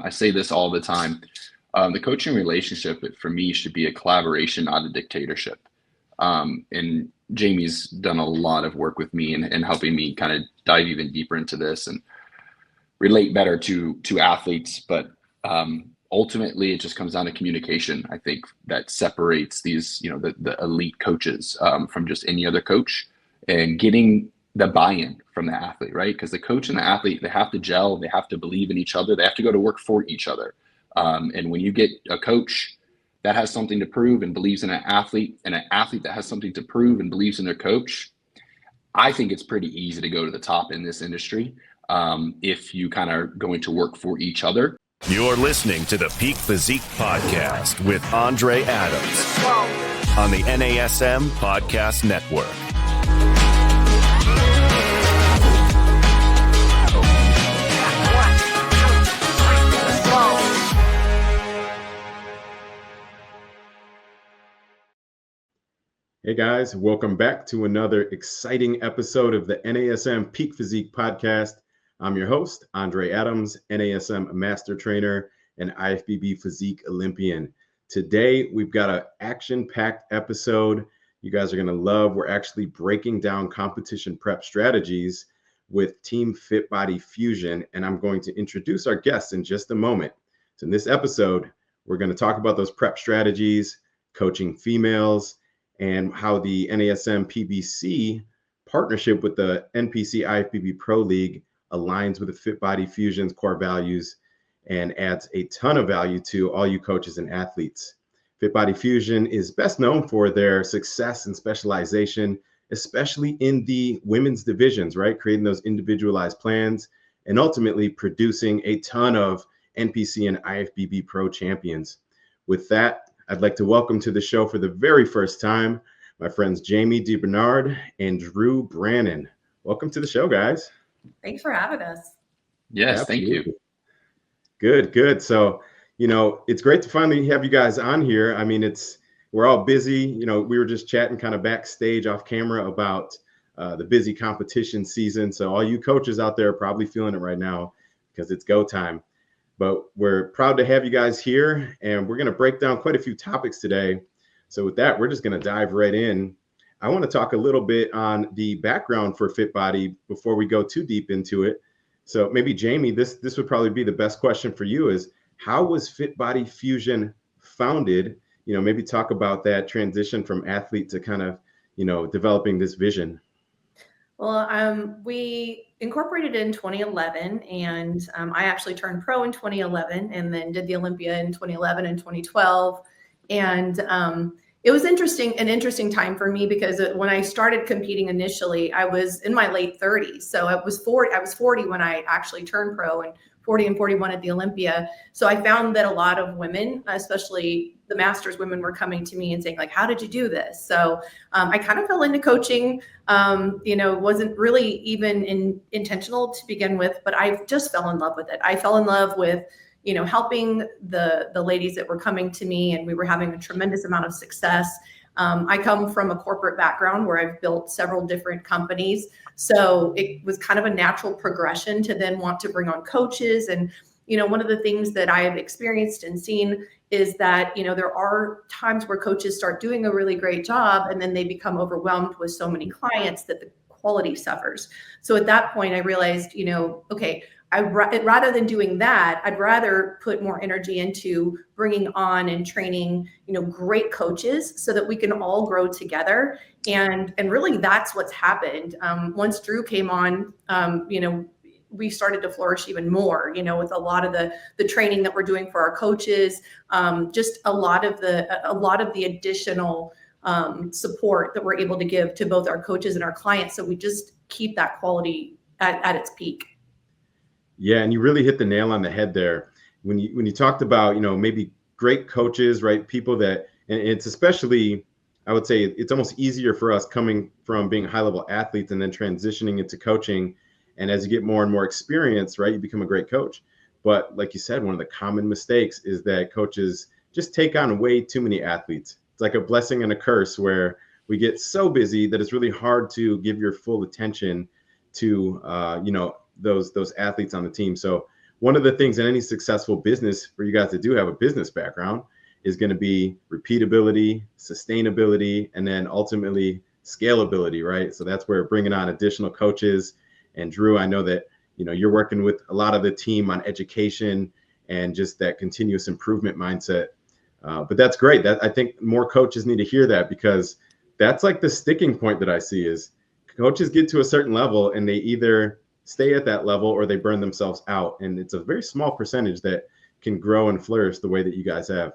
I say this all the time. The coaching relationship for me should be a collaboration, not a dictatorship. And Jami's done a lot of work with me and helping me kind of dive even deeper into this and relate better to athletes. But ultimately, it just comes down to communication. I think that separates these, the elite coaches from just any other coach, and getting the buy-in from the athlete, right? Because the coach and the athlete, they have to gel, they have to believe in each other, they have to go to work for each other. And when you get a coach that has something to prove and believes in an athlete, and an athlete that has something to prove and believes in their coach, I think it's pretty easy to go to the top in this industry if you kind of going to work for each other. You're listening to the Peak Physique Podcast with Andre Adams on the NASM Podcast Network. Hey guys, welcome back to another exciting episode of the NASM Peak Physique Podcast. I'm your host, Andre Adams, NASM Master Trainer and IFBB Physique Olympian. Today, we've got an action-packed episode you guys are going to love. We're actually breaking down competition prep strategies with Team Fit Body Fusion, and I'm going to introduce our guests in just a moment. So in this episode, we're going to talk about those prep strategies, coaching females, and how the NASM PBC partnership with the NPC IFBB Pro League aligns with the Fit Body Fusion's core values and adds a ton of value to all you coaches and athletes. Fit Body Fusion is best known for their success and specialization, especially in the women's divisions, right? Creating those individualized plans and ultimately producing a ton of NPC and IFBB Pro champions. With that, I'd like to welcome to the show for the very first time my friends Jami, DeBernard, and Brannon. Welcome to the show, guys. Thanks for having us. Yes, absolutely. Thank you. Good. So, it's great to finally have you guys on here. I mean, we're all busy. We were just chatting kind of backstage off camera about the busy competition season. So all you coaches out there are probably feeling it right now because it's go time. But we're proud to have you guys here, and we're going to break down quite a few topics today. So with that, we're just going to dive right in. I want to talk a little bit on the background for Fit Body before we go too deep into it. So maybe Jami, this would probably be the best question for you is, how was Fit Body Fusion founded? Maybe talk about that transition from athlete to kind of, developing this vision. Well, we incorporated in 2011, and I actually turned pro in 2011 and then did the Olympia in 2011 and 2012. And it was an interesting time for me because when I started competing initially, I was in my late 30s. So I was 40 when I actually turned pro, and 40 and 41 at the Olympia. So I found that a lot of women, especially the masters women, were coming to me and saying, like, how did you do this? So I kind of fell into coaching, wasn't really even intentional to begin with, but I just fell in love with it. I fell in love with, helping the ladies that were coming to me, and we were having a tremendous amount of success. I come from a corporate background where I've built several different companies. So it was kind of a natural progression to then want to bring on coaches. And, one of the things that I have experienced and seen is that, there are times where coaches start doing a really great job and then they become overwhelmed with so many clients that the quality suffers. So at that point, I realized, okay, rather than doing that, I'd rather put more energy into bringing on and training, great coaches so that we can all grow together. And really that's what's happened. Once Drew came on, we started to flourish even more, with a lot of the training that we're doing for our coaches, just a lot of the additional support that we're able to give to both our coaches and our clients. So we just keep that quality at its peak. Yeah, and you really hit the nail on the head there when you talked about, maybe great coaches, right? People that, and it's especially, I would say it's almost easier for us coming from being high-level athletes and then transitioning into coaching. And as you get more and more experience, right, you become a great coach. But like you said, one of the common mistakes is that coaches just take on way too many athletes. It's like a blessing and a curse where we get so busy that it's really hard to give your full attention to, those athletes on the team. So one of the things in any successful business for you guys that do have a business background is going to be repeatability, sustainability, and then ultimately scalability, right? So that's where bringing on additional coaches. And Drew, I know that, you know, you're working with a lot of the team on education and just that continuous improvement mindset. But that's great. That I think more coaches need to hear that, because that's like the sticking point that I see is coaches get to a certain level and they either stay at that level or they burn themselves out. And it's a very small percentage that can grow and flourish the way that you guys have.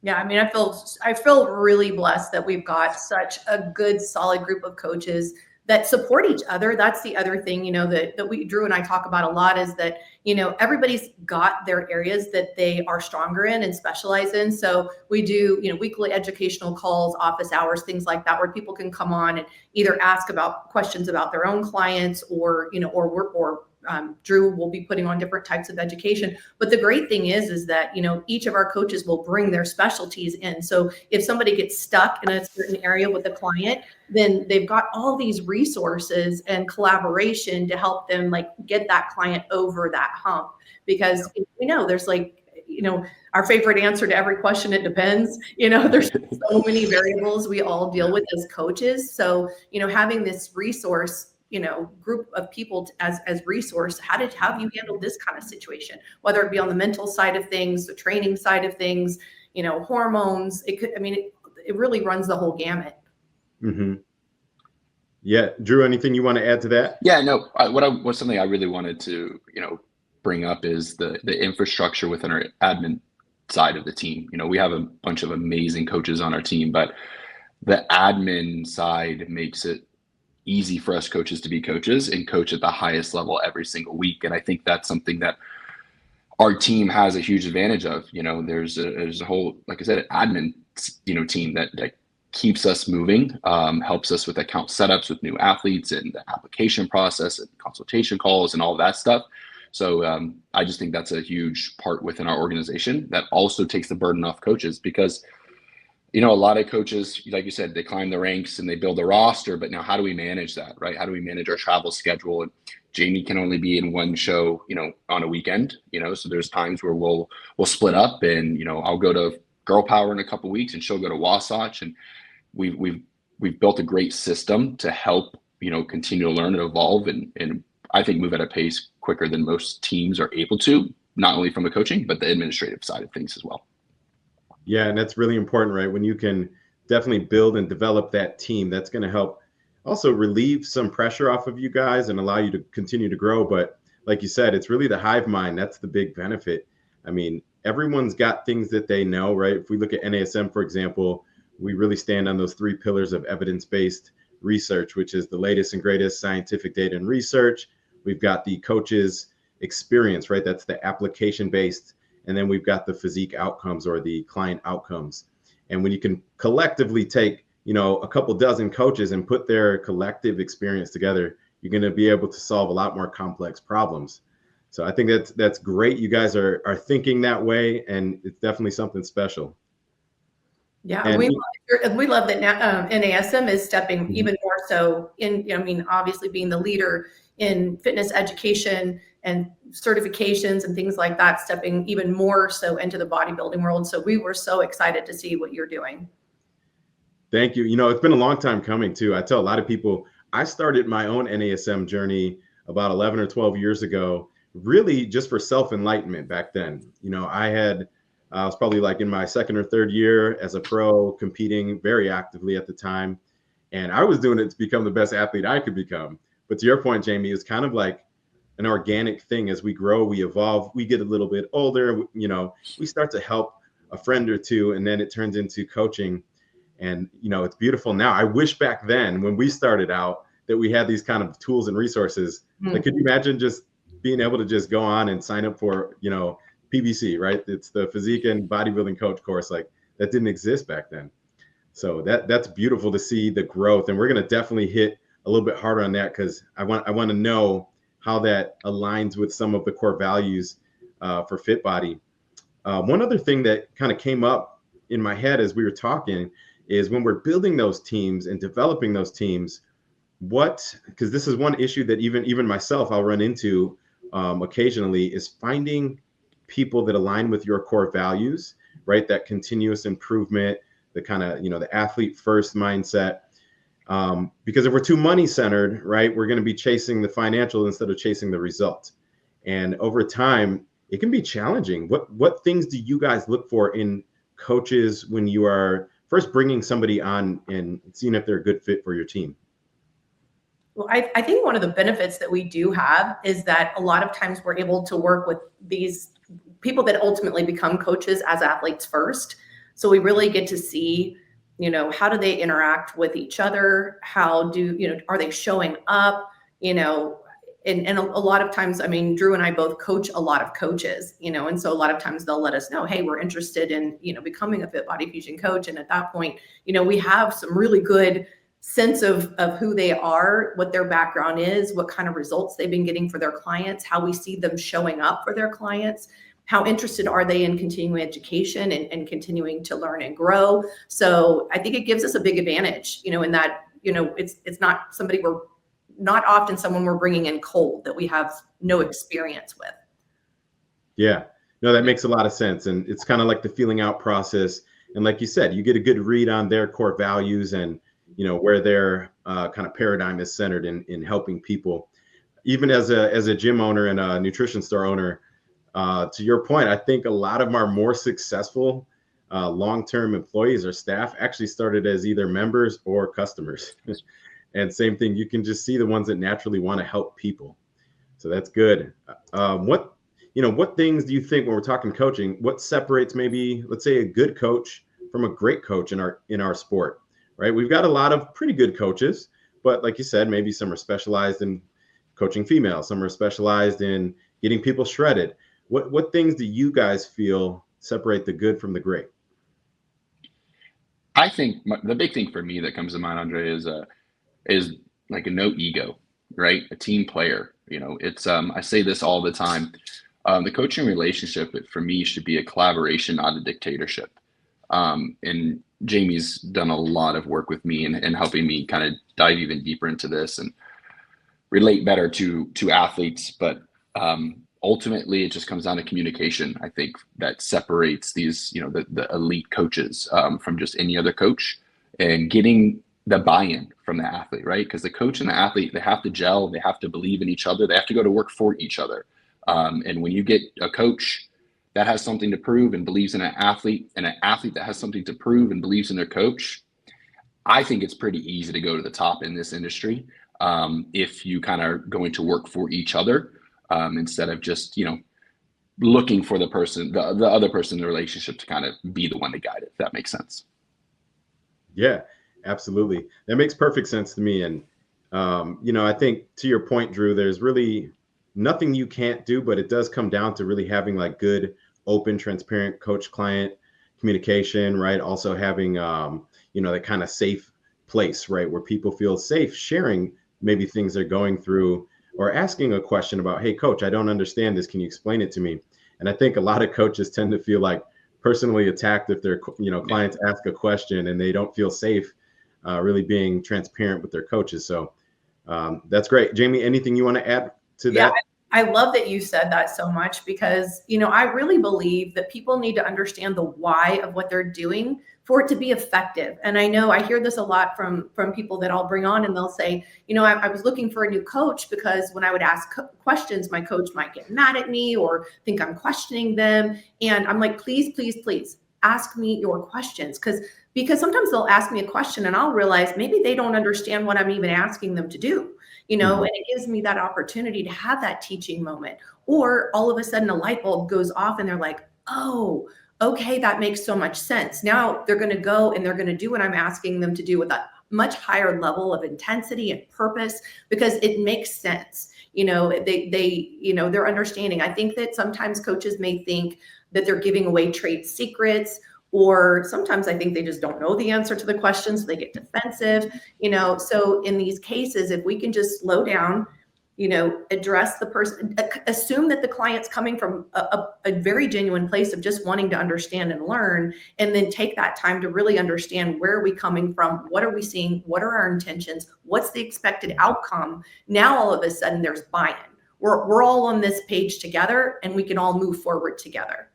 Yeah, I mean, I feel really blessed that we've got such a good, solid group of coaches that support each other. That's the other thing, you know, that Drew and I talk about a lot, is that, you know, everybody's got their areas that they are stronger in and specialize in. So we do, you know, weekly educational calls, office hours, things like that, where people can come on and either ask about questions about their own clients, or, you know, or Drew will be putting on different types of education. But the great thing is that, you know, each of our coaches will bring their specialties in. So if somebody gets stuck in a certain area with a client, then they've got all these resources and collaboration to help them like get that client over that hump. Because we know there's like, you know, our favorite answer to every question, it depends. You know, there's so many variables we all deal with as coaches. So, you know, having this resource, you know, group of people as resource, how have you handled this kind of situation, whether it be on the mental side of things, the training side of things, you know, hormones, it could, I mean, it really runs the whole gamut. Mm-hmm. Yeah. Drew, anything you want to add to that? Yeah, no, what something I really wanted to, you know, bring up is the infrastructure within our admin side of the team. You know, we have a bunch of amazing coaches on our team, but the admin side makes it easy for us coaches to be coaches and coach at the highest level every single week. And I think that's something that our team has a huge advantage of. You know, there's a whole, like I said, admin, you know, team that keeps us moving, helps us with account setups with new athletes and the application process and consultation calls and all that stuff. So I just think that's a huge part within our organization that also takes the burden off coaches, because you know, a lot of coaches, like you said, they climb the ranks and they build a roster, but now how do we manage that, right? How do we manage our travel schedule? And Jami can only be in one show, you know, on a weekend, you know, so there's times where we'll split up and, you know, I'll go to Girl Power in a couple of weeks and she'll go to Wasatch. And we've built a great system to help, you know, continue to learn and evolve and I think move at a pace quicker than most teams are able to, not only from the coaching, but the administrative side of things as well. Yeah, and that's really important, right? When you can definitely build and develop that team, that's going to help also relieve some pressure off of you guys and allow you to continue to grow. But like you said, it's really the hive mind. That's the big benefit. I mean, everyone's got things that they know, right? If we look at NASM, for example, we really stand on those 3 pillars of evidence-based research, which is the latest and greatest scientific data and research. We've got the coach's experience, right? That's the application-based. And then we've got the physique outcomes or the client outcomes. And when you can collectively take, you know, a couple dozen coaches and put their collective experience together, you're going to be able to solve a lot more complex problems. So I think that's great. You guys are thinking that way, and it's definitely something special. Yeah, and we love that NASM is stepping even more so in, I mean, obviously being the leader in fitness education and certifications and things like that, stepping even more so into the bodybuilding world. So we were so excited to see what you're doing. Thank you. You know, it's been a long time coming too. I tell a lot of people, I started my own NASM journey about 11 or 12 years ago, really just for self-enlightenment back then. You know, I was probably like in my 2nd or 3rd year as a pro, competing very actively at the time. And I was doing it to become the best athlete I could become. But to your point, Jami, it's kind of like an organic thing. As we grow, we evolve, we get a little bit older, you know, we start to help a friend or two, and then it turns into coaching. And, you know, it's beautiful now. I wish back then when we started out that we had these kind of tools and resources. Like, could you imagine just being able to just go on and sign up for, you know, PBC, right? It's the physique and bodybuilding coach course. Like, that didn't exist back then. So that's beautiful to see the growth. And we're going to definitely hit a little bit harder on that, because I want to know how that aligns with some of the core values for Fit Body. One other thing that kind of came up in my head as we were talking is when we're building those teams and developing those teams, because this is one issue that even myself I'll run into. occasionally is finding people that align with your core values, right? That continuous improvement, the kind of, the athlete first mindset. Because if we're too money centered, right, we're going to be chasing the financial instead of chasing the result. And over time, it can be challenging. What things do you guys look for in coaches when you are first bringing somebody on and seeing if they're a good fit for your team? Well, I think one of the benefits that we do have is that a lot of times we're able to work with these people that ultimately become coaches as athletes first. So we really get to see, how do they interact with each other? How do, are they showing up, and a lot of times, Drew and I both coach a lot of coaches, and so a lot of times they'll let us know, hey, we're interested in, becoming a fit body fusion coach. And at that point, we have some really good sense of who they are, what their background is, what kind of results they've been getting for their clients, how we see them showing up for their clients, how interested are they in continuing education and continuing to learn and grow. So I think it gives us a big advantage, in that, it's not not often someone we're bringing in cold that we have no experience with. Yeah, no, that makes a lot of sense. And it's kind of like the feeling out process. And like you said, you get a good read on their core values and, where their kind of paradigm is centered in helping people. Even as a gym owner and a nutrition store owner, to your point, I think a lot of our more successful long-term employees or staff actually started as either members or customers. And same thing, you can just see the ones that naturally want to help people. So that's good. What things do you think when we're talking coaching, what separates maybe, let's say, a good coach from a great coach in our sport, right? We've got a lot of pretty good coaches, but like you said, maybe some are specialized in coaching females, some are specialized in getting people shredded. What things do you guys feel separate the good from the great? I think the big thing for me that comes to mind, Andre, is like a no ego, right? A team player. It's I say this all the time. The coaching relationship for me should be a collaboration, not a dictatorship. And Jami's done a lot of work with me and helping me kind of dive even deeper into this and relate better to athletes. But ultimately, it just comes down to communication. I think that separates these, the elite coaches from just any other coach, and getting the buy-in from the athlete, right? Because the coach and the athlete, they have to gel, they have to believe in each other, they have to go to work for each other. And when you get a coach that has something to prove and believes in an athlete, and an athlete that has something to prove and believes in their coach, I think it's pretty easy to go to the top in this industry if you kind of are going to work for each other instead of just, looking for the person, the other person in the relationship to kind of be the one to guide it, if that makes sense. Yeah. Absolutely. That makes perfect sense to me. And, I think to your point, Drew, there's really nothing you can't do, but it does come down to really having like good, open, transparent coach-client communication, right? Also having, that kind of safe place, right? Where people feel safe sharing maybe things they're going through or asking a question about, hey, coach, I don't understand this. Can you explain it to me? And I think a lot of coaches tend to feel like personally attacked if their, clients ask a question and they don't feel safe really being transparent with their coaches. So that's great. Jami, anything you want to add to that? I love that you said that so much because, I really believe that people need to understand the why of what they're doing for it to be effective. And I know I hear this a lot from people that I'll bring on, and they'll say, I was looking for a new coach because when I would ask questions, my coach might get mad at me or think I'm questioning them. And I'm like, please, please, please ask me your questions. Because sometimes they'll ask me a question and I'll realize maybe they don't understand what I'm even asking them to do, and it gives me that opportunity to have that teaching moment. Or all of a sudden a light bulb goes off and they're like, oh, okay, that makes so much sense. Now they're going to go and they're going to do what I'm asking them to do with a much higher level of intensity and purpose because it makes sense. They're understanding. I think that sometimes coaches may think that they're giving away trade secrets, or sometimes I think they just don't know the answer to the question, so they get defensive, So in these cases, if we can just slow down, address the person, assume that the client's coming from a very genuine place of just wanting to understand and learn, and then take that time to really understand where are we coming from, what are we seeing, what are our intentions, what's the expected outcome. Now all of a sudden there's buy-in. we're all on this page together and we can all move forward together.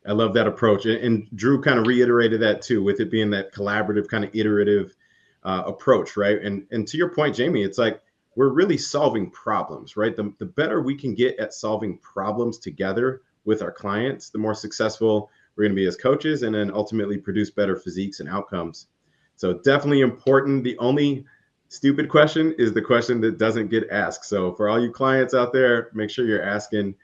I love that approach. And Drew kind of reiterated that too, with it being that collaborative kind of iterative approach, right? And to your point, Jami, it's like we're really solving problems, right? The better we can get at solving problems together with our clients, the more successful we're going to be as coaches, and then ultimately produce better physiques and outcomes. So definitely important. The only stupid question is the question that doesn't get asked. So for all you clients out there, make sure you're asking,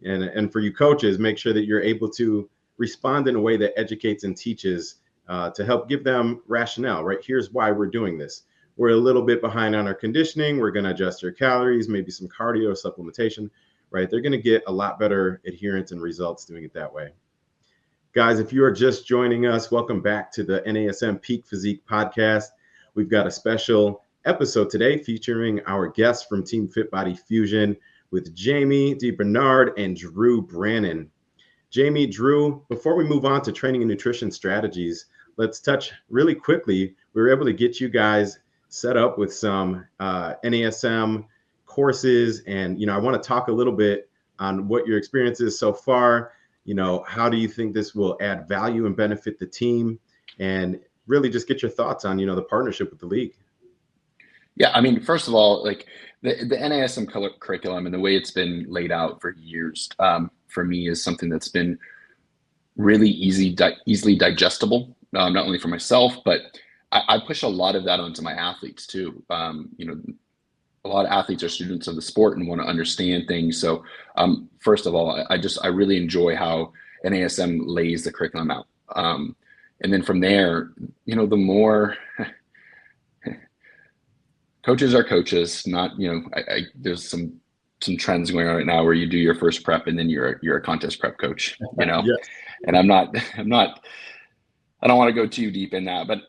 and for you coaches, make sure that you're able to respond in a way that educates and teaches to help give them rationale, right? Here's why we're doing this. We're a little bit behind on our conditioning. We're going to adjust your calories, maybe some cardio supplementation, right? They're going to get a lot better adherence and results doing it that way. Guys, if you are just joining us, welcome back to the NASM Peak Physique Podcast. We've got a special episode today featuring our guests from Team Fit Body Fusion with Jami, DeBernard, and Drew Brannon. Jami, Drew, before we move on to training and nutrition strategies, let's touch really quickly. We were able to get you guys set up with some NASM courses. And, I want to talk a little bit on what your experience is so far. How do you think this will add value and benefit the team? And really just get your thoughts on, the partnership with the league. Yeah, I mean, first of all, like the NASM curriculum and the way it's been laid out for years, for me is something that's been really easily digestible, not only for myself, but I push a lot of that onto my athletes too. A lot of athletes are students of the sport and want to understand things. So first of all, I really enjoy how NASM lays the curriculum out. And then from there, the more coaches are coaches, not, there's some trends going on right now where you do your first prep and then you're a contest prep coach, yes. And I don't want to go too deep in that, but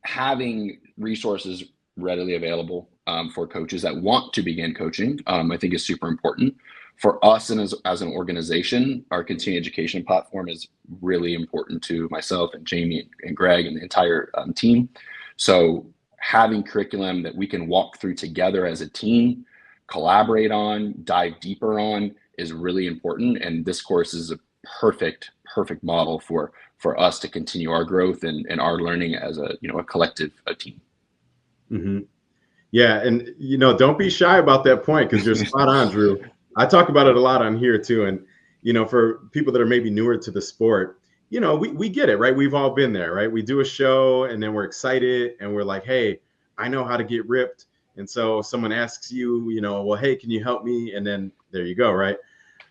having resources readily available for coaches that want to begin coaching, I think is super important. For us and as an organization, our continuing education platform is really important to myself and Jami and Greg and the entire team. So having curriculum that we can walk through together as a team, collaborate on, dive deeper on is really important. And this course is a perfect model for us to continue our growth and our learning as a collective team. Mm-hmm. Yeah. And, don't be shy about that point, because you're spot on, Drew. I talk about it a lot on here too. And, for people that are maybe newer to the sport, we get it, right? We've all been there, right? We do a show and then we're excited and we're like, hey, I know how to get ripped. And so someone asks you, well, hey, can you help me? And then there you go, right?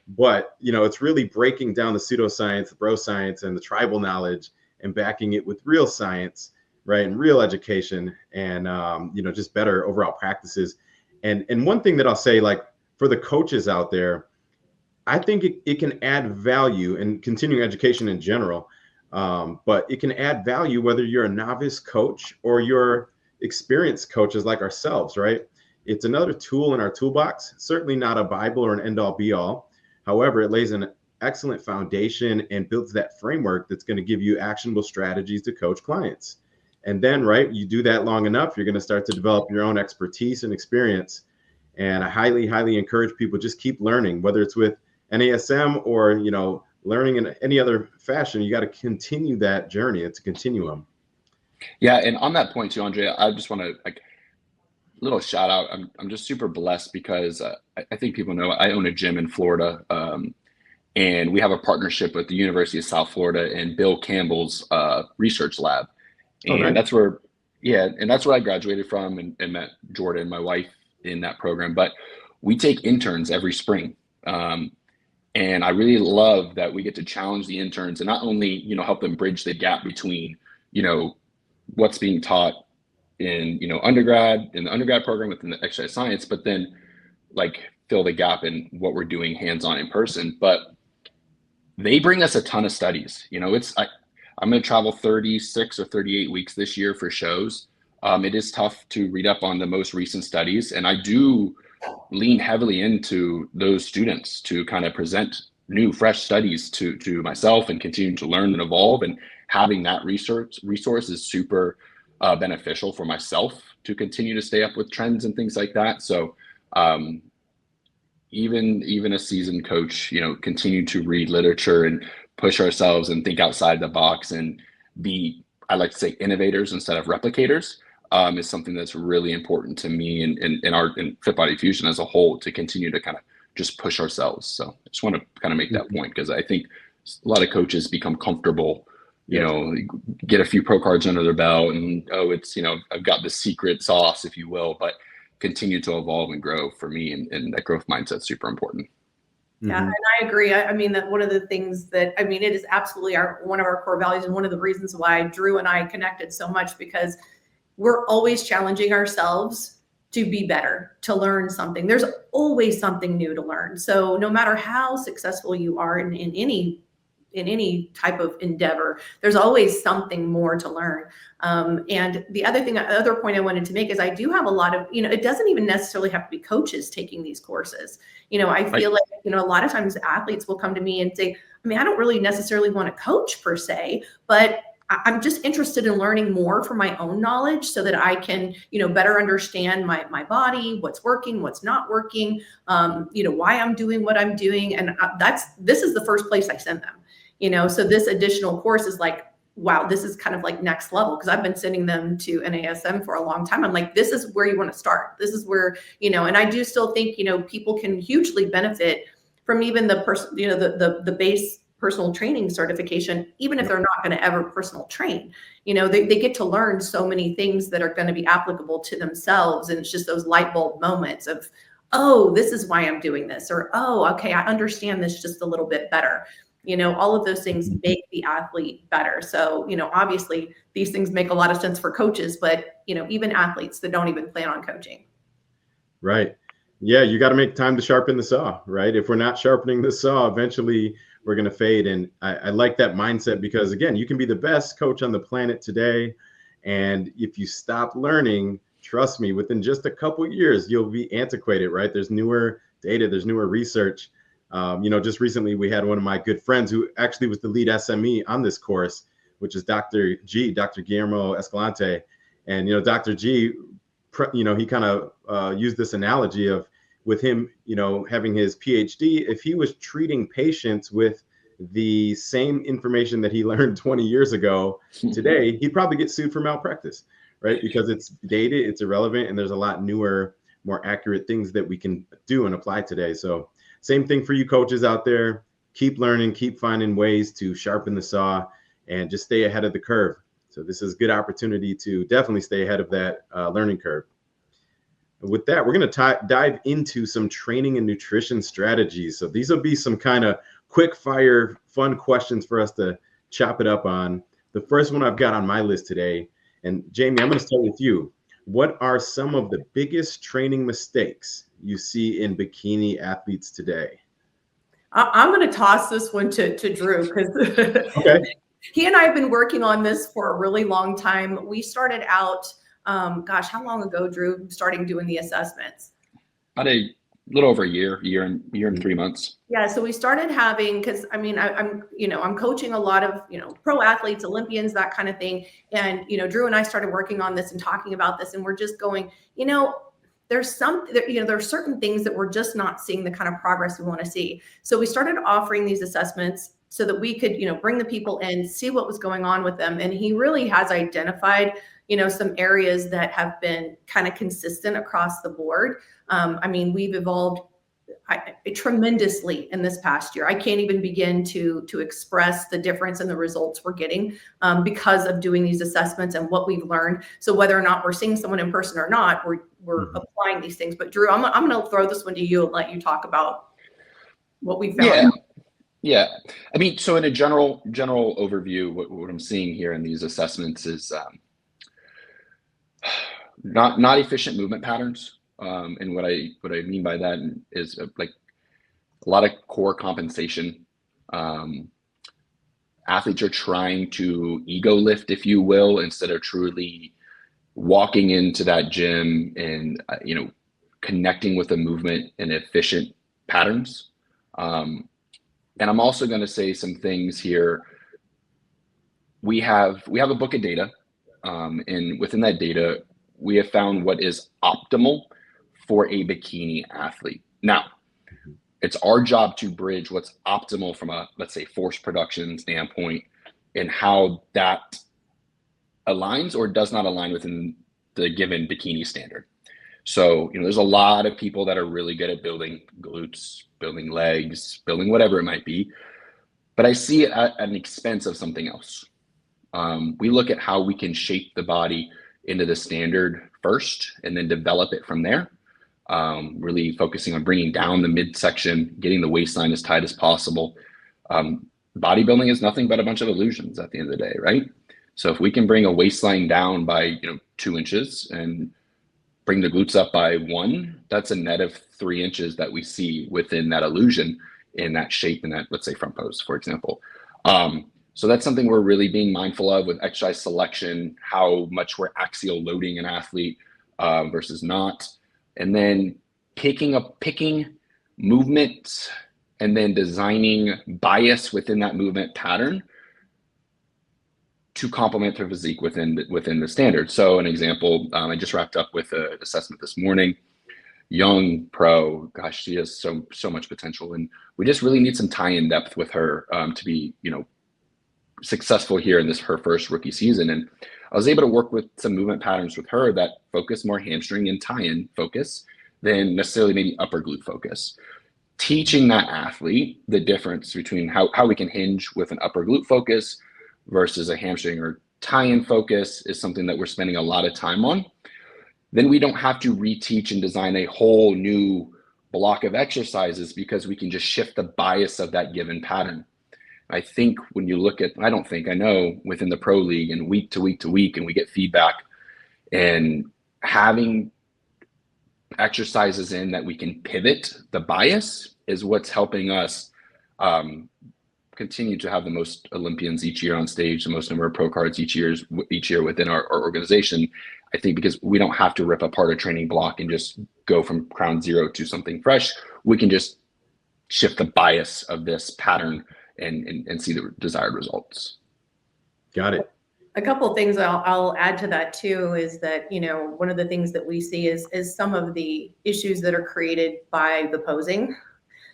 But, it's really breaking down the pseudoscience, the bro science, and the tribal knowledge and backing it with real science, right? And real education and, just better overall practices. And one thing that I'll say, like for the coaches out there, I think it can add value in continuing education in general, but it can add value whether you're a novice coach or you're experienced coaches like ourselves, right? It's another tool in our toolbox, certainly not a Bible or an end-all be-all. However, it lays an excellent foundation and builds that framework that's going to give you actionable strategies to coach clients. And then, right, you do that long enough, you're going to start to develop your own expertise and experience. And I highly, highly encourage people just keep learning, whether it's with NASM or, learning in any other fashion. You got to continue that journey. It's a continuum. Yeah. And on that point too, Andre, I just want to little shout out. I'm just super blessed because I think people know I own a gym in Florida. And we have a partnership with the University of South Florida and Bill Campbell's research lab. And that's where, and that's where I graduated from and met Jordan, my wife, in that program. But we take interns every spring. And I really love that we get to challenge the interns and not only, help them bridge the gap between, what's being taught in, in the undergrad program within the exercise science, but then fill the gap in what we're doing hands-on in person. But they bring us a ton of studies. I'm going to travel 36 or 38 weeks this year for shows. It is tough to read up on the most recent studies. And I do lean heavily into those students to kind of present new, fresh studies to myself and continue to learn and evolve. And having that resource is super beneficial for myself to continue to stay up with trends and things like that. So, even a seasoned coach, continue to read literature and push ourselves and think outside the box and be, I like to say, innovators instead of replicators, is something that's really important to me and in Fit Body Fusion as a whole, to continue to kind of just push ourselves. So I just want to kind of make that point, because I think a lot of coaches become comfortable, get a few pro cards under their belt and, it's, I've got the secret sauce, if you will, but continue to evolve and grow for me. And that growth mindset is super important. Yeah, and I agree. I mean, that one of the things that, it is absolutely one of our core values, and one of the reasons why Drew and I connected so much, because we're always challenging ourselves to be better, to learn something. There's always something new to learn. So no matter how successful you are in any type of endeavor, there's always something more to learn. And the other point I wanted to make is I do have a lot of, it doesn't even necessarily have to be coaches taking these courses. I feel like, a lot of times athletes will come to me and say, I don't really necessarily want to coach per se, but I'm just interested in learning more for my own knowledge so that I can, better understand my body, what's working, what's not working, why I'm doing what I'm doing. And this is the first place I send them. So this additional course is like, wow, this is kind of like next level, because I've been sending them to NASM for a long time. I'm like, this is where you want to start. This is where, and I do still think, people can hugely benefit from even the person, the base personal training certification, even if they're not going to ever personal train. They get to learn so many things that are going to be applicable to themselves. And it's just those light bulb moments of, oh, this is why I'm doing this, or, oh, okay, I understand this just a little bit better. All of those things make the athlete better. So, obviously these things make a lot of sense for coaches, but, even athletes that don't even plan on coaching. Right. Yeah. You got to make time to sharpen the saw, right? If we're not sharpening the saw, eventually we're going to fade. And I like that mindset, because again, you can be the best coach on the planet today. And if you stop learning, trust me, within just a couple of years, you'll be antiquated, right? There's newer data, there's newer research. Just recently we had one of my good friends who actually was the lead SME on this course, which is Dr. Guillermo Escalante. And, Dr. G, he kind of used this analogy of, with him, having his PhD, if he was treating patients with the same information that he learned 20 years ago today, he'd probably get sued for malpractice, right? Because it's dated, it's irrelevant, and there's a lot newer, more accurate things that we can do and apply today. So same thing for you coaches out there. Keep learning, keep finding ways to sharpen the saw, and just stay ahead of the curve. So this is a good opportunity to definitely stay ahead of that learning curve. With that, we're going to dive into some training and nutrition strategies. So these will be some kind of quick fire, fun questions for us to chop it up on. The first one I've got on my list today, and Jami, I'm going to start with you. What are some of the biggest training mistakes you see in bikini athletes today? I'm going to toss this one to Drew, because okay. He and I have been working on this for a really long time. We started out, how long ago, Drew, starting doing the assessments? About a little over a year and 3 months. Yeah. So we started having, because I'm coaching a lot of, pro athletes, Olympians, that kind of thing. And, Drew and I started working on this and talking about this, and we're just going, there's certain things that we're just not seeing the kind of progress we want to see. So we started offering these assessments so that we could, bring the people in, see what was going on with them. And he really has identified, some areas that have been kind of consistent across the board. We've evolved tremendously in this past year. I can't even begin to express the difference in the results we're getting because of doing these assessments and what we've learned. So whether or not we're seeing someone in person or not, we're applying these things. But Drew, I'm going to throw this one to you and let you talk about what we found. Yeah. So in a general overview, what I'm seeing here in these assessments is not efficient movement patterns. And what I mean by that is like a lot of core compensation. Athletes are trying to ego lift, if you will, instead of truly walking into that gym and, connecting with the movement in efficient patterns. And I'm also going to say some things here. We have a book of data, and within that data, we have found what is optimal for a bikini athlete. Now, it's our job to bridge what's optimal from a, let's say, force production standpoint and how that aligns or does not align within the given bikini standard. So, there's a lot of people that are really good at building glutes, building legs, building whatever it might be, but I see it at an expense of something else. We look at how we can shape the body into the standard first and then develop it from there. Really focusing on bringing down the midsection, getting the waistline as tight as possible. Bodybuilding is nothing but a bunch of illusions at the end of the day, right? So if we can bring a waistline down by 2 inches and bring the glutes up by 1, that's a net of 3 inches that we see within that illusion in that shape in that, let's say, front pose, for example. So that's something we're really being mindful of with exercise selection, how much we're axial loading an athlete versus not. And then picking movement and then designing bias within that movement pattern to complement their physique within the standard. So an example, I just wrapped up with an assessment this morning. Young pro, gosh, she has so much potential, and we just really need some tie-in depth with her to be successful here in her first rookie season. And I was able to work with some movement patterns with her that focus more hamstring and tie-in focus than necessarily maybe upper glute focus. Teaching that athlete the difference between how we can hinge with an upper glute focus versus a hamstring or tie-in focus is something that we're spending a lot of time on. Then we don't have to reteach and design a whole new block of exercises because we can just shift the bias of that given pattern. I think when you look at, I know within the pro league and week to week to week, and we get feedback, and having exercises in that we can pivot the bias is what's helping us continue to have the most Olympians each year on stage, the most number of pro cards each year within our organization. I think because we don't have to rip apart a training block and just go from ground zero to something fresh. We can just shift the bias of this pattern and see the desired results. Got it. A couple of things I'll add to that too is that, one of the things that we see is some of the issues that are created by the posing.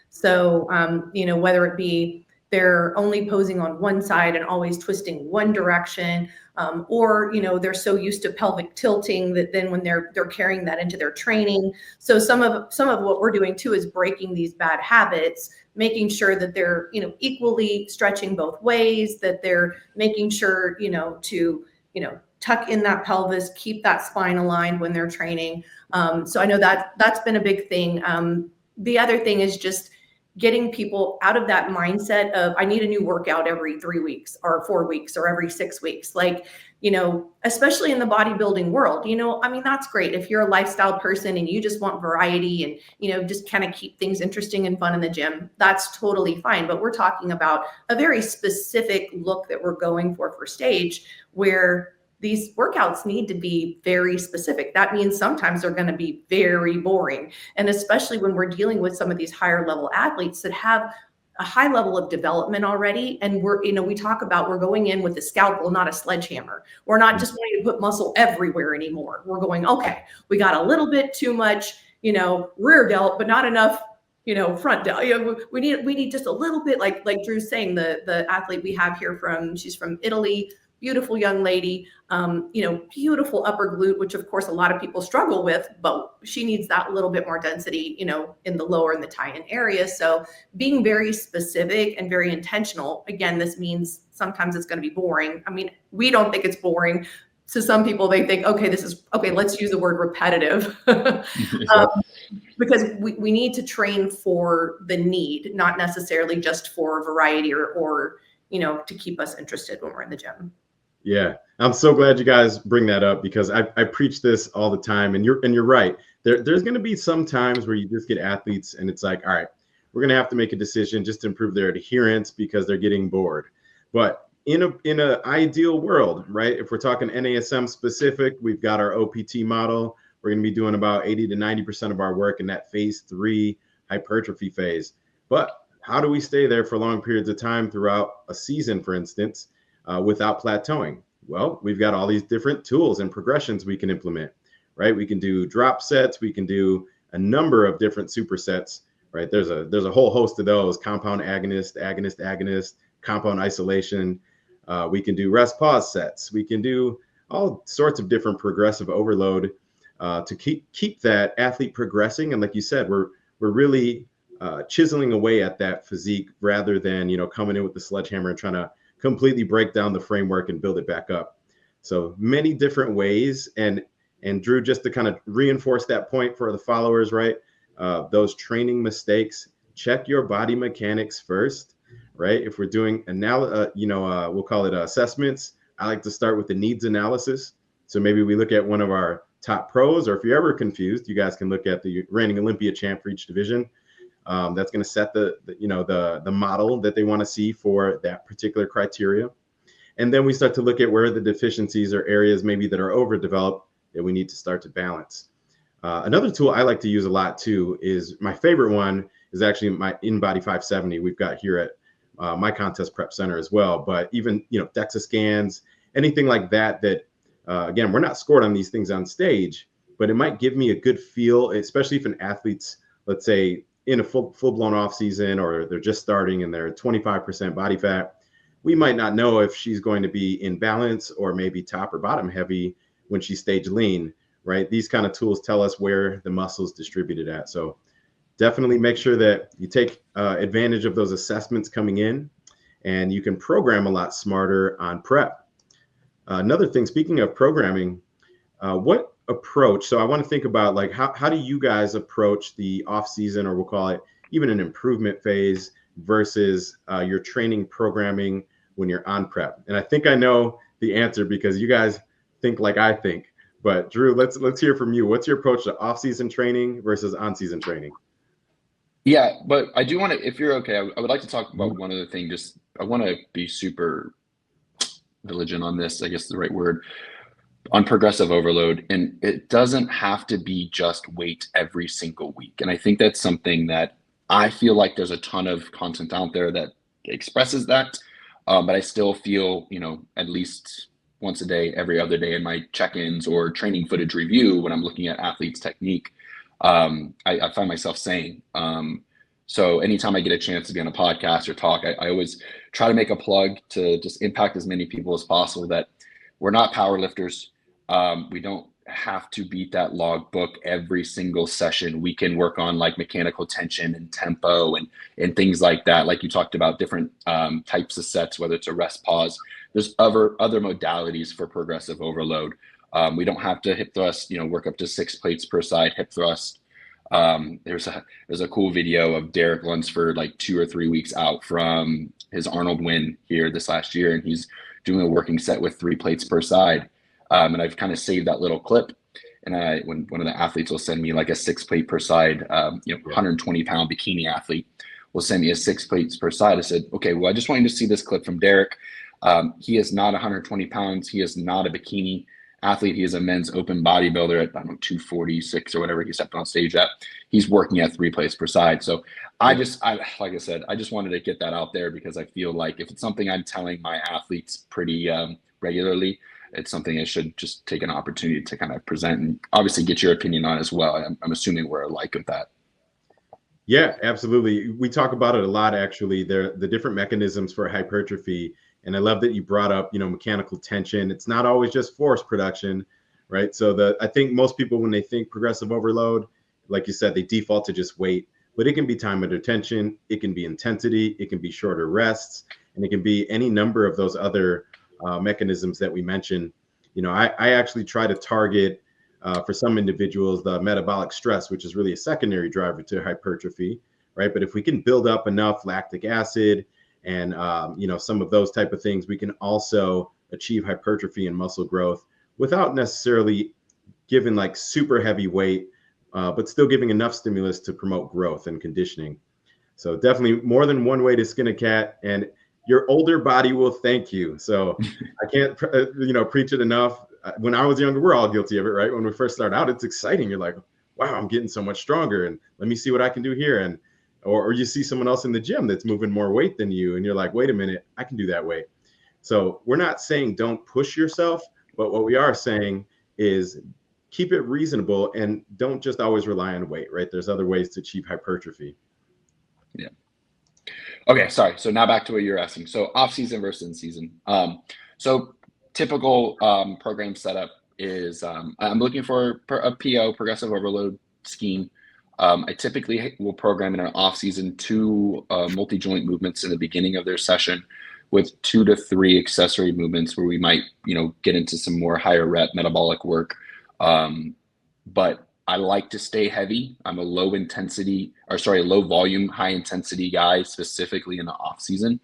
So, whether it be they're only posing on one side and always twisting one direction, or they're so used to pelvic tilting that then when they're carrying that into their training. So some of what we're doing too is breaking these bad habits, making sure that they're equally stretching both ways, that they're making sure to tuck in that pelvis, keep that spine aligned when they're training. So I know that's been a big thing. The other thing is just getting people out of that mindset of I need a new workout every 3 weeks or 4 weeks or every 6 weeks. Like, especially in the bodybuilding world, that's great. If you're a lifestyle person and you just want variety and, just kind of keep things interesting and fun in the gym, that's totally fine. But we're talking about a very specific look that we're going for stage, where these workouts need to be very specific. That means sometimes they're going to be very boring. And especially when we're dealing with some of these higher level athletes that have a high level of development already. And we talk about we're going in with a scalpel, not a sledgehammer. We're not just wanting to put muscle everywhere anymore. We're going, okay, we got a little bit too much, rear delt, but not enough, front delt. We need just a little bit, like Drew's saying, the athlete we have here she's from Italy. Beautiful young lady, beautiful upper glute, which of course a lot of people struggle with, but she needs that little bit more density, in the lower and the tie-in area. So being very specific and very intentional, again, this means sometimes it's going to be boring. I mean, we don't think it's boring. To some people, they think, okay, let's use the word repetitive. Because we need to train for the need, not necessarily just for variety or to keep us interested when we're in the gym. Yeah, I'm so glad you guys bring that up, because I preach this all the time, and you're right. There's going to be some times where you just get athletes and it's like, all right, we're going to have to make a decision just to improve their adherence because they're getting bored. But in a ideal world, right? If we're talking NASM specific, we've got our OPT model. We're going to be doing about 80 to 90% of our work in that phase 3 hypertrophy phase. But how do we stay there for long periods of time throughout a season, for instance, without plateauing? Well, we've got all these different tools and progressions we can implement, right? We can do drop sets. We can do a number of different supersets, right? There's a whole host of those: compound agonist, compound isolation. We can do rest pause sets. We can do all sorts of different progressive overload to keep that athlete progressing. And like you said, we're really chiseling away at that physique rather than, coming in with the sledgehammer and trying to completely break down the framework and build it back up. So many different ways. And Drew, just to kind of reinforce that point for the followers, right? Those training mistakes, check your body mechanics first, right? If we're doing we'll call it assessments. I like to start with the needs analysis. So maybe we look at one of our top pros, or if you're ever confused, you guys can look at the reigning Olympia champ for each division. That's going to set the model that they want to see for that particular criteria. And then we start to look at where the deficiencies or areas maybe that are overdeveloped that we need to start to balance. Another tool I like to use a lot too is my favorite one is actually my InBody 570 we've got here at my contest prep center as well. But even, DEXA scans, anything like that, again, we're not scored on these things on stage, but it might give me a good feel, especially if an athlete's, let's say, in a full-blown off season, or they're just starting and they're 25% body fat. We might not know if she's going to be in balance or maybe top or bottom heavy when she's stage lean, right? These kind of tools tell us where the muscle's distributed at. So definitely make sure that you take advantage of those assessments coming in, and you can program a lot smarter on prep. Another thing, speaking of programming, what approach, so I want to think about like how do you guys approach the off season, or we'll call it even an improvement phase, versus your training programming when you're on prep? And I think I know the answer because you guys think like I think. But Drew, let's hear from you. What's your approach to off season training versus on season training? Yeah, but I do want to, if you're okay, I would like to talk about one other thing. Just I want to be super diligent on this, I guess is the right word, on progressive overload. And it doesn't have to be just weight every single week. And I think that's something that I feel like there's a ton of content out there that expresses that. But I still feel, at least once a day, every other day in my check-ins or training footage review, when I'm looking at athletes' technique, I find myself saying, so anytime I get a chance to be on a podcast or talk, I always try to make a plug to just impact as many people as possible, that we're not power lifters. We don't have to beat that log book every single session. We can work on like mechanical tension and tempo and things like that. Like you talked about different types of sets, whether it's a rest pause. There's other modalities for progressive overload. We don't have to hip thrust, work up to 6 plates per side hip thrust. There's a cool video of Derek Lunsford like 2 or 3 weeks out from his Arnold win here this last year, and he's doing a working set with 3 plates per side. And I've kind of saved that little clip. And when one of the athletes will send me like a 6 plate per side, 120-pound bikini athlete will send me a 6 plates per side. I said, okay, well, I just want you to see this clip from Derek. He is not 120 pounds. He is not a bikini athlete. He is a men's open bodybuilder at, 246 or whatever he stepped on stage at. He's working at 3 plates per side. So like I said, I just wanted to get that out there because I feel like if it's something I'm telling my athletes pretty regularly, it's something I should just take an opportunity to kind of present and obviously get your opinion on as well. I'm assuming we're alike of that. Yeah, absolutely. We talk about it a lot, actually. The different mechanisms for hypertrophy. And I love that you brought up, mechanical tension. It's not always just force production, right? So I think most people, when they think progressive overload, like you said, they default to just weight, but it can be time under tension. It can be intensity. It can be shorter rests, and it can be any number of those other mechanisms that we mentioned. I actually try to target for some individuals the metabolic stress, which is really a secondary driver to hypertrophy, right? But if we can build up enough lactic acid and some of those type of things, we can also achieve hypertrophy and muscle growth without necessarily giving like super heavy weight, but still giving enough stimulus to promote growth and conditioning. So definitely more than one way to skin a cat, and your older body will thank you. So I can't, preach it enough. When I was younger, we're all guilty of it, right? When we first start out, it's exciting. You're like, wow, I'm getting so much stronger, and let me see what I can do here. Or you see someone else in the gym that's moving more weight than you, and you're like, wait a minute, I can do that weight. So we're not saying don't push yourself, but what we are saying is keep it reasonable and don't just always rely on weight, right? There's other ways to achieve hypertrophy. Yeah. Okay, sorry. So now back to what you're asking. So off season versus in season. So typical program setup is I'm looking for a PO, progressive overload scheme. I typically will program in an off season 2 multi-joint movements in the beginning of their session, with 2 to 3 accessory movements where we might, get into some more higher rep metabolic work. But I like to stay heavy. I'm a low volume, high intensity guy, specifically in the off season.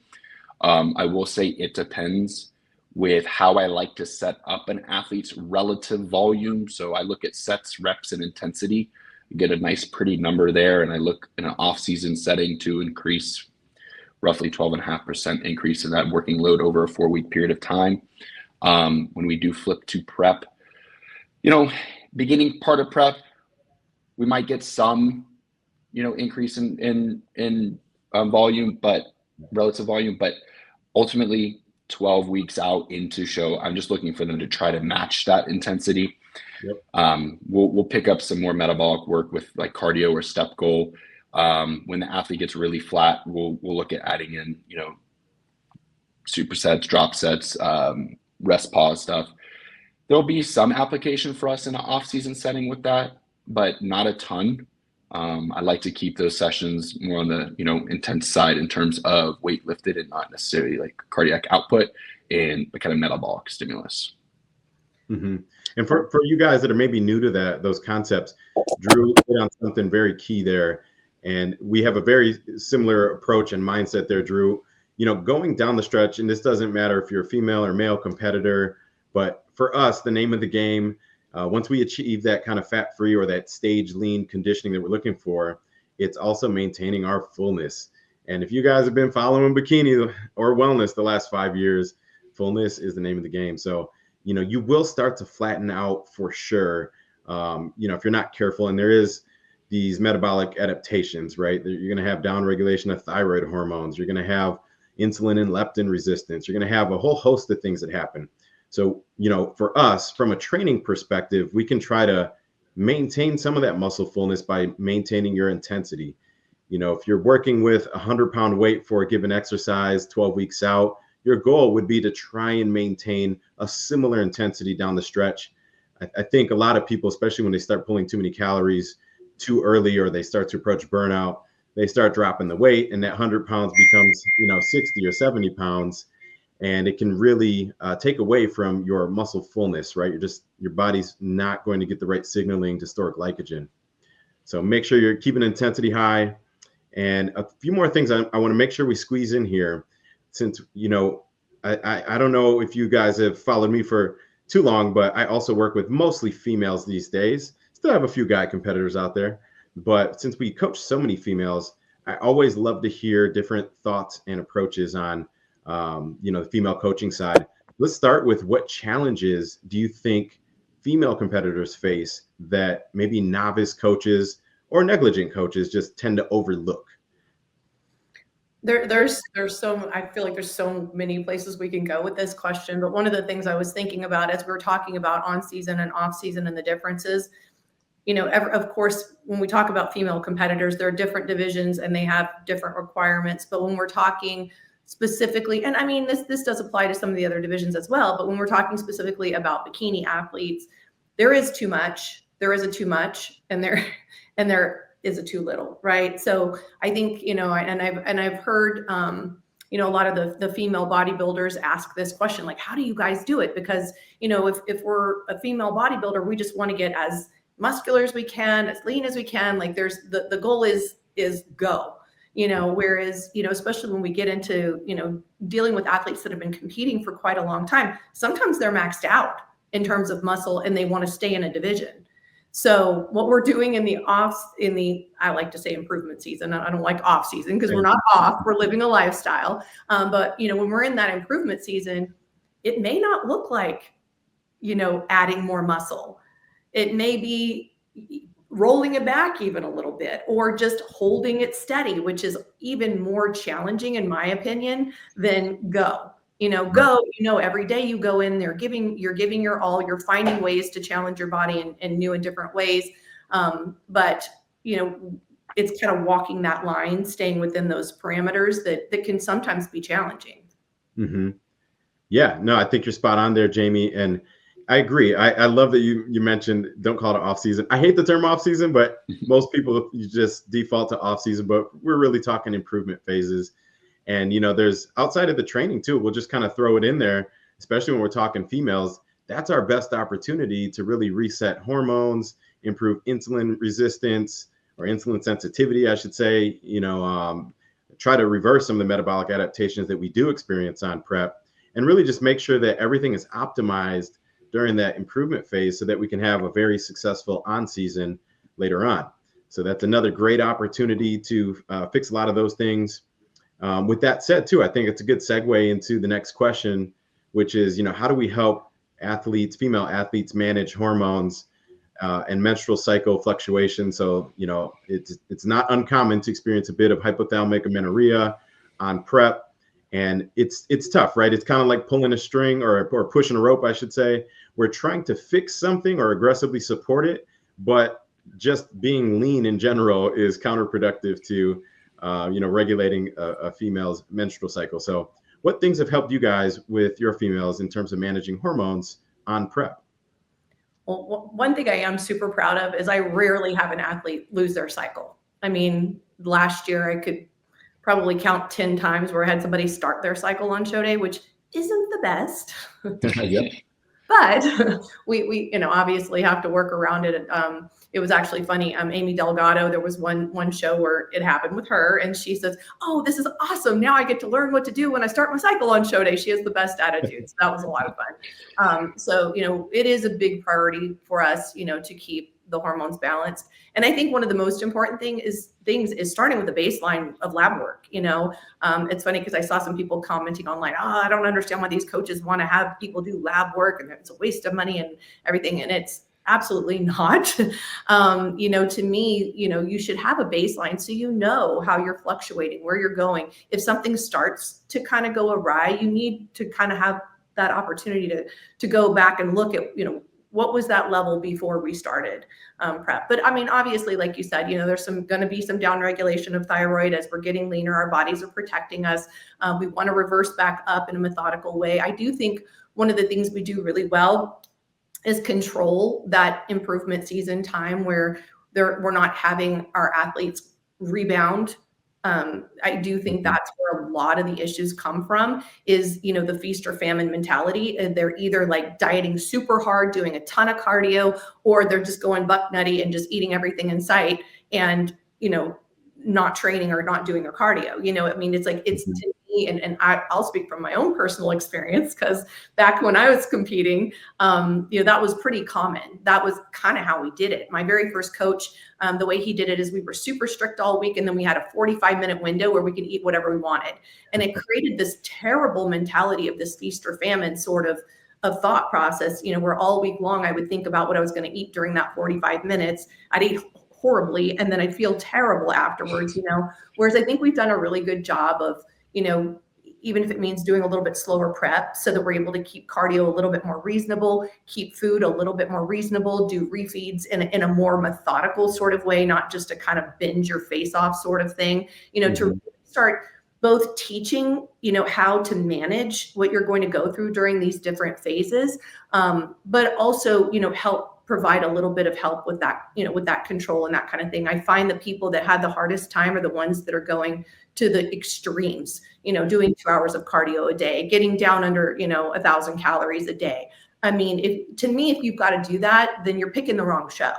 I will say it depends with how I like to set up an athlete's relative volume. So I look at sets, reps, and intensity, get a nice pretty number there. And I look in an off season setting to increase roughly 12.5% increase in that working load over a 4-week period of time. When we do flip to prep, beginning part of prep, we might get some, increase in volume, but relative volume, but ultimately 12 weeks out into show, I'm just looking for them to try to match that intensity. Yep. We'll pick up some more metabolic work with like cardio or step goal. When the athlete gets really flat, we'll look at adding in, supersets, drop sets, rest pause stuff. There'll be some application for us in an off-season setting with that, but not a ton. I like to keep those sessions more on the, intense side in terms of weight lifted and not necessarily like cardiac output and the kind of metabolic stimulus. Mm-hmm. And for you guys that are maybe new to those concepts, Drew hit on something very key there. And we have a very similar approach and mindset there, Drew. Going down the stretch, and this doesn't matter if you're a female or male competitor, but for us, the name of the game, once we achieve that kind of fat-free or that stage lean conditioning that we're looking for, it's also maintaining our fullness. And if you guys have been following bikini or wellness the last 5 years, fullness is the name of the game. So, you will start to flatten out for sure, if you're not careful. And there is these metabolic adaptations, right? You're going to have downregulation of thyroid hormones. You're going to have insulin and leptin resistance. You're going to have a whole host of things that happen. So, for us, from a training perspective, we can try to maintain some of that muscle fullness by maintaining your intensity. If you're working with a 100-pound weight for a given exercise 12 weeks out, your goal would be to try and maintain a similar intensity down the stretch. I think a lot of people, especially when they start pulling too many calories too early, or they start to approach burnout, they start dropping the weight, and that 100 pounds becomes, 60 or 70 pounds. And it can really take away from your muscle fullness, right? Your body's not going to get the right signaling to store glycogen. So make sure you're keeping intensity high. And a few more things I want to make sure we squeeze in here, since, I don't know if you guys have followed me for too long, but I also work with mostly females these days. Still have a few guy competitors out there, but since we coach so many females, I always love to hear different thoughts and approaches on the female coaching side. Let's start with, what challenges do you think female competitors face that maybe novice coaches or negligent coaches just tend to overlook? There's so, I feel like there's so many places we can go with this question, but one of the things I was thinking about as we were talking about on season and off season and the differences, of course, when we talk about female competitors, there are different divisions and they have different requirements. But when we're talking specifically, and I mean, this does apply to some of the other divisions as well, but when we're talking specifically about bikini athletes, there is too much, there is a too much, and there is a too little, right? So I think, I've heard, a lot of the female bodybuilders ask this question, like, how do you guys do it? Because, if we're a female bodybuilder, we just want to get as muscular as we can, as lean as we can. Like, there's the goal is go. Whereas, especially when we get into, dealing with athletes that have been competing for quite a long time, sometimes they're maxed out in terms of muscle and they want to stay in a division. So what we're doing I like to say improvement season. I don't like off season because we're not off, we're living a lifestyle. But, when we're in that improvement season, it may not look like, adding more muscle. It may be rolling it back even a little bit, or just holding it steady, which is even more challenging, in my opinion, than go. Every day you go in there, you're giving your all, you're finding ways to challenge your body in new and different ways. But, it's kind of walking that line, staying within those parameters that can sometimes be challenging. Mm-hmm. Yeah, no, I think you're spot on there, Jami. And I agree. I love that you mentioned, don't call it off season. I hate the term off season, but most people, you just default to off season, but we're really talking improvement phases. And, there's outside of the training too, we'll just kind of throw it in there, especially when we're talking females. That's our best opportunity to really reset hormones, improve insulin resistance or insulin sensitivity, I should say, try to reverse some of the metabolic adaptations that we do experience on prep, and really just make sure that everything is optimized during that improvement phase so that we can have a very successful on season later on. So that's another great opportunity to fix a lot of those things. With that said too, I think it's a good segue into the next question, which is, how do we help female athletes manage hormones and menstrual cycle fluctuation? So, it's not uncommon to experience a bit of hypothalamic amenorrhea on prep. And it's tough, right? It's kind of like pulling a string or pushing a rope, I should say. We're trying to fix something or aggressively support it, but just being lean in general is counterproductive to, regulating a female's menstrual cycle. So what things have helped you guys with your females in terms of managing hormones on prep? Well, one thing I am super proud of is I rarely have an athlete lose their cycle. I mean, last year I could probably count 10 times where I had somebody start their cycle on show day, which isn't the best. Yep. But we obviously have to work around it. It was actually funny. Amy Delgado, there was one show where it happened with her, and she says, "Oh, this is awesome. Now I get to learn what to do when I start my cycle on show day." She has the best attitude. So that was a lot of fun. So it is a big priority for us, to keep the hormones balanced. And I think one of the most important things is starting with the baseline of lab work. It's funny because I saw some people commenting online, I don't understand why these coaches want to have people do lab work and it's a waste of money and everything. And it's absolutely not. To me, you should have a baseline so how you're fluctuating, where you're going. If something starts to kind of go awry, you need to kind of have that opportunity to go back and look at, what was that level before we started prep? But I mean, obviously, like you said, there's going to be some downregulation of thyroid as we're getting leaner. Our bodies are protecting us. We want to reverse back up in a methodical way. I do think one of the things we do really well is control that improvement season time where we're not having our athletes rebound. I do think that's where a lot of the issues come from is, the feast or famine mentality. And they're either like dieting super hard, doing a ton of cardio, or they're just going buck nutty and just eating everything in sight and, not training or not doing their cardio. It's like, it's to me, and I'll speak from my own personal experience, because back when I was competing, that was pretty common. That was kind of how we did it. My very first coach, the way he did it is we were super strict all week, and then we had a 45-minute window where we could eat whatever we wanted. And it created this terrible mentality of this feast or famine sort of thought process, where all week long I would think about what I was going to eat during that 45 minutes. I'd eat horribly, and then I'd feel terrible afterwards, whereas I think we've done a really good job of, even if it means doing a little bit slower prep so that we're able to keep cardio a little bit more reasonable, keep food a little bit more reasonable, do refeeds in a more methodical sort of way, not just a kind of binge your face off sort of thing, to really start both teaching, how to manage what you're going to go through during these different phases, but also, help provide a little bit of help with that, with that control and that kind of thing. I find the people that had the hardest time are the ones that are going to the extremes, doing 2 hours of cardio a day, getting down under, 1,000 calories a day. I mean, if you've got to do that, then you're picking the wrong show.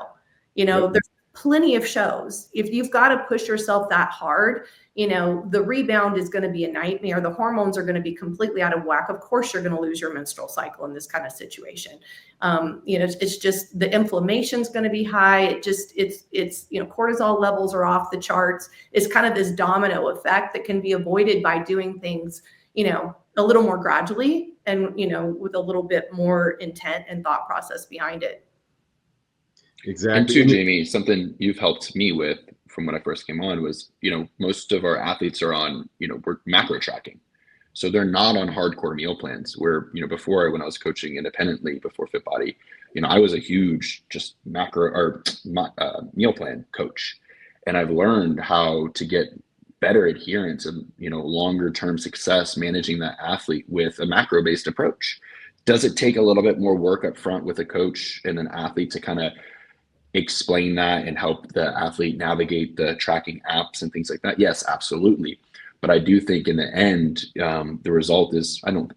There's plenty of shows. If you've got to push yourself that hard, the rebound is going to be a nightmare. The hormones are going to be completely out of whack. Of course, you're going to lose your menstrual cycle in this kind of situation. It's just the inflammation's going to be high. It's cortisol levels are off the charts. It's kind of this domino effect that can be avoided by doing things, a little more gradually and, with a little bit more intent and thought process behind it. Exactly. And too, Jami, something you've helped me with from when I first came on was, most of our athletes are on, we're macro tracking. So they're not on hardcore meal plans where, before when I was coaching independently before Fit Body, I was a huge just macro or meal plan coach. And I've learned how to get better adherence and, longer term success managing that athlete with a macro based approach. Does it take a little bit more work up front with a coach and an athlete to kind of explain that and help the athlete navigate the tracking apps and things like that? Yes, absolutely. But I do think in the end, the result is, I don't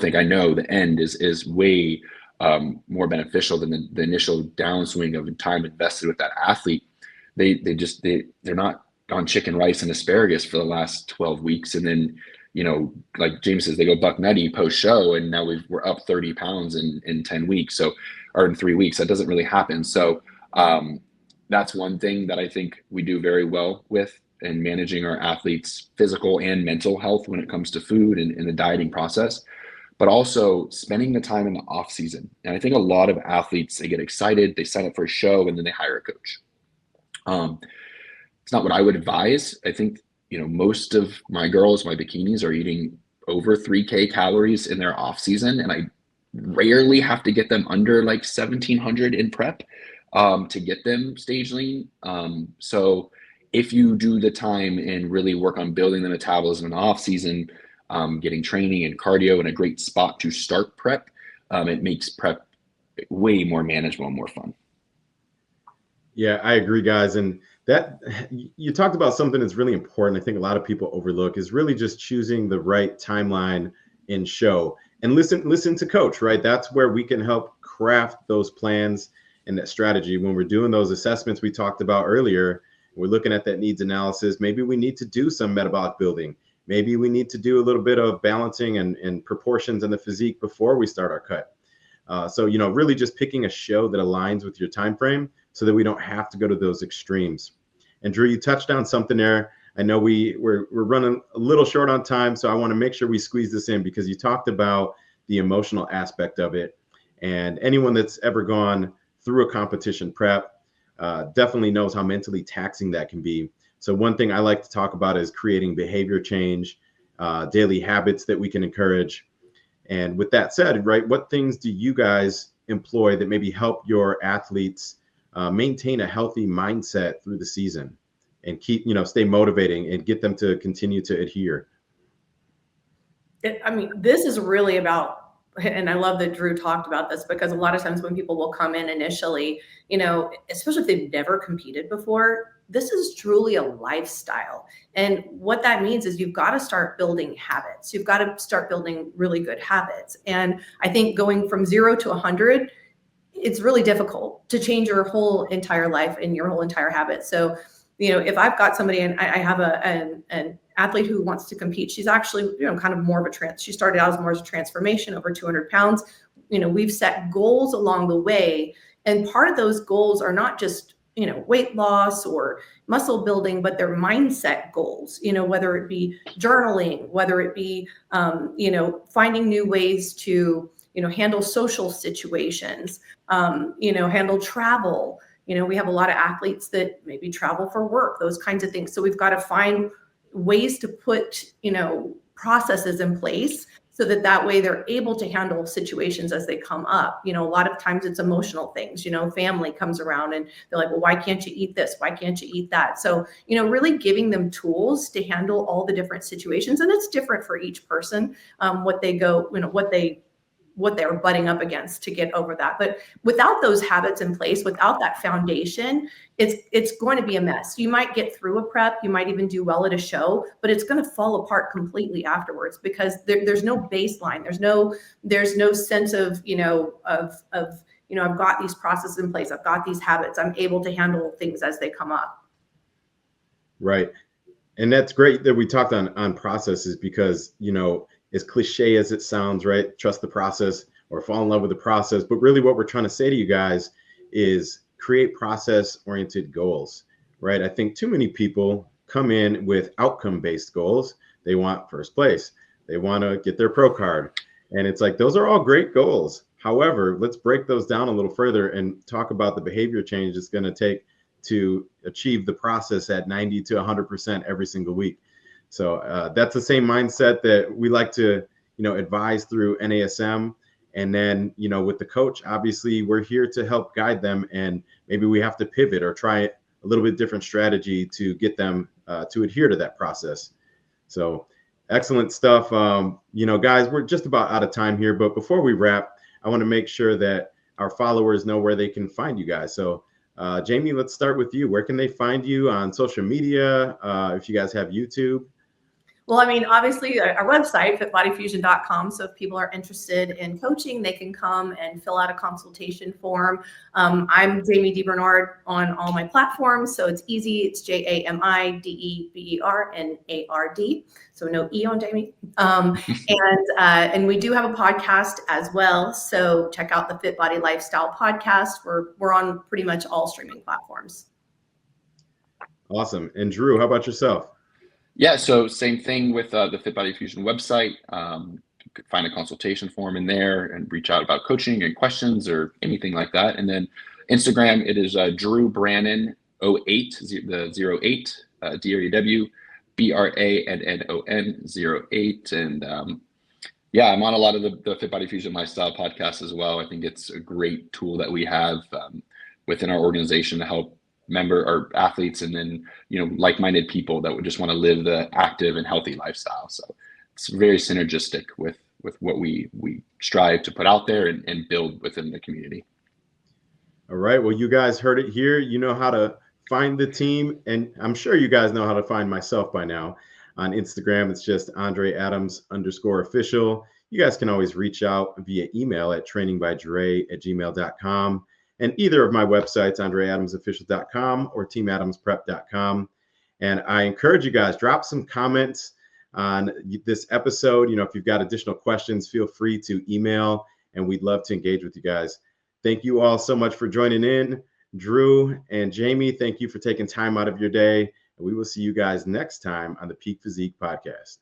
think, I know the end is way more beneficial than the initial downswing of time invested with that athlete. They're not on chicken, rice, and asparagus for the last 12 weeks. And then, like James says, they go buck nutty post show, and now we're up 30 pounds in 10 weeks. So, or in 3 weeks, that doesn't really happen. So that's one thing that I think we do very well with in managing our athletes' physical and mental health when it comes to food and the dieting process, but also spending the time in the off season. And I think a lot of athletes, they get excited, they sign up for a show, and then they hire a coach. It's not what I would advise. I think, most of my girls, my bikinis, are eating over 3K calories in their off season. And I rarely have to get them under like 1,700 in prep to get them stage lean. So if you do the time and really work on building the metabolism in the off season, getting training and cardio in a great spot to start prep, it makes prep way more manageable and more fun. Yeah, I agree, guys. And that you talked about something that's really important. I think a lot of people overlook is really just choosing the right timeline and show, and listen to coach, right? That's where we can help craft those plans and that strategy. When we're doing those assessments we talked about earlier, we're looking at that needs analysis. Maybe we need to do some metabolic building. Maybe we need to do a little bit of balancing and proportions in the physique before we start our cut. So, really just picking a show that aligns with your time frame so that we don't have to go to those extremes. And Drew, you touched on something there. I know we're running a little short on time, so I want to make sure we squeeze this in, because you talked about the emotional aspect of it. And anyone that's ever gone through a competition prep definitely knows how mentally taxing that can be. So one thing I like to talk about is creating behavior change, daily habits that we can encourage. And with that said, right, what things do you guys employ that maybe help your athletes maintain a healthy mindset through the season and keep, stay motivating and get them to continue to adhere? This is really about, and I love that Drew talked about this, because a lot of times when people will come in initially, especially if they've never competed before, this is truly a lifestyle. And what that means is you've got to start building habits. You've got to start building really good habits. And I think going from 0 to 100, it's really difficult to change your whole entire life and your whole entire habit. So, if I've got somebody, and I have an athlete who wants to compete, she's actually, kind of more of she started out as more as a transformation, over 200 pounds. We've set goals along the way. And part of those goals are not just, weight loss or muscle building, but they're mindset goals, whether it be journaling, whether it be, finding new ways to, handle social situations, handle travel. We have a lot of athletes that maybe travel for work, those kinds of things. So we've got to find ways to put, processes in place so that way they're able to handle situations as they come up. A lot of times it's emotional things, family comes around and they're like, well, why can't you eat this? Why can't you eat that? So, really giving them tools to handle all the different situations. And it's different for each person, what they're butting up against to get over that. But without those habits in place, without that foundation, it's going to be a mess. You might get through a prep, you might even do well at a show, but it's going to fall apart completely afterwards, because there's no baseline. There's no sense of, I've got these processes in place. I've got these habits. I'm able to handle things as they come up. Right. And that's great that we talked on processes, because, as cliche as it sounds, right? Trust the process or fall in love with the process. But really what we're trying to say to you guys is create process-oriented goals, right? I think too many people come in with outcome-based goals. They want first place. They want to get their pro card. And it's like, those are all great goals. However, let's break those down a little further and talk about the behavior change it's going to take to achieve the process at 90 to 100% every single week. So that's the same mindset that we like to, advise through NASM. And then, with the coach, obviously we're here to help guide them. And maybe we have to pivot or try a little bit different strategy to get them to adhere to that process. So excellent stuff. Guys, we're just about out of time here, but before we wrap, I want to make sure that our followers know where they can find you guys. So Jami, let's start with you. Where can they find you on social media? If you guys have YouTube? Well, I mean, obviously our website, fitbodyfusion.com. So if people are interested in coaching, they can come and fill out a consultation form. I'm Jami DeBernard on all my platforms. So it's easy. It's JamiDeBernard. So no E on Jami. And we do have a podcast as well. So check out the Fit Body Lifestyle podcast. We're on pretty much all streaming platforms. Awesome. And Drew, how about yourself? Yeah, so same thing with the Fit Body Fusion website. You could find a consultation form in there and reach out about coaching and questions or anything like that. And then Instagram, it is Drew Brannon 08, the 08, DREW, BRANNON 08. And I'm on a lot of the Fit Body Fusion Lifestyle podcasts as well. I think it's a great tool that we have within our organization to help member or athletes and then like-minded people that would just want to live the active and healthy lifestyle. So it's very synergistic with what we strive to put out there and build within the community. All right, well, you guys heard it here. You know how to find the team, and I'm sure you guys know how to find myself by now. On Instagram, it's just AndreAdams_official. You guys can always reach out via email at trainingbydre@gmail.com. And either of my websites, AndreAdamsOfficial.com or TeamAdamsPrep.com. And I encourage you guys, drop some comments on this episode. If you've got additional questions, feel free to email, and we'd love to engage with you guys. Thank you all so much for joining in. Drew and Jami, thank you for taking time out of your day. And we will see you guys next time on the Peak Physique Podcast.